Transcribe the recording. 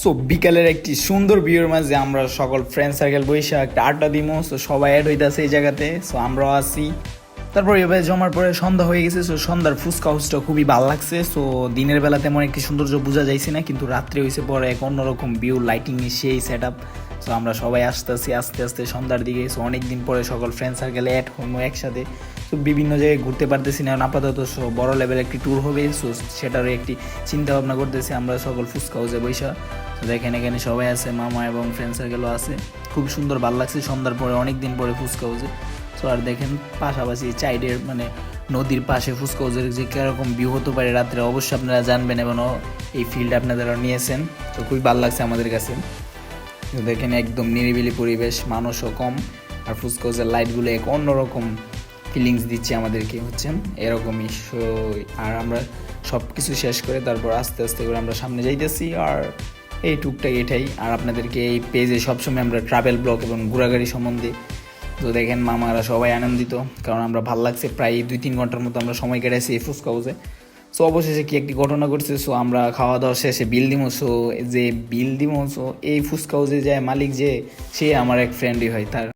So বিকালের একটি সুন্দর ভিউর মাঝে আমরা সকল ফ্রেন্ড সার্কেল বৈশা একটা আড্ডা দিমো। সো সবাই অ্যাড হইতাছে এই জায়গাতে, সো আমরাও আছি। তারপর এভাবে জমার পরে সন্ধ্যা হয়ে গেছে। সো সন্ধ্যার ফুচকা হাউসটা খুবই ভালো লাগছে। সো দিনের বেলা তেমন একটি সৌন্দর্য বোঝা যাইছে না, কিন্তু রাত্রে হয়েছে পরে এক অন্যরকম ভিউ, লাইটিং সেই সেট আপ। সো আমরা সবাই আসতেছি আস্তে আস্তে সন্ধ্যার দিকে। সো অনেক দিন পরে সকল ফ্রেন্ড সার্কেলে অ্যাড হবো একসাথে। সো বিভিন্ন জায়গায় ঘুরতে পারতেছি না আপাতত। সো বড় লেভেল একটি ট্যুর হবে, সো সেটারও একটি চিন্তা ভাবনা করতেছি আমরা সকল ফুচকা হাউসে বৈশা। তো দেখেন এখানে সবাই আছে, মামা এবং ফ্রেন্ড সার্কেলও আছে। খুব সুন্দর ভালো লাগছে সন্ধ্যার পরে, অনেক দিন পরে ফুচকা হাউসে। সো আর দেখেন পাশাপাশি চাইডের মানে নদীর পাশে ফুচকা হাউসের যে কীরকম ভিউ হতে পারে রাত্রে, অবশ্যই আপনারা জানবেন এবং এই ফিল্ড আপনারা নিয়েছেন। তো খুবই ভালো লাগছে আমাদের কাছে। তো দেখেন একদম নিরিবিলি পরিবেশ, মানুষও কম, আর ফুচকা হাউসের লাইটগুলো এক অন্যরকম ফিলিংস দিচ্ছে আমাদেরকে, হচ্ছেন এরকমই। সো আর আমরা সব কিছু শেষ করে তারপর আস্তে আস্তে করে আমরা সামনে যাইতেছি। আর এই টুকটাক এটাই। আর আপনাদেরকে এই পেজে সবসময় আমরা ট্রাভেল ব্লগ এবং ঘোরাঘুরি সম্বন্ধে। তো দেখেন মামারা সবাই আনন্দিত, কারণ আমরা ভাল লাগছে। প্রায় 2-3 ঘন্টার মতো আমরা সময় কেটেছি এই ফুচকা হাউসে। সো অবশেষে কি একটি ঘটনা ঘটছে। সো আমরা খাওয়া দাওয়া শেষে বিল দিমো। সো যে বিল দিমো, সো এই ফুচকা হাউসে যায় মালিক, যে সে আমার এক ফ্রেন্ডই হয়। তার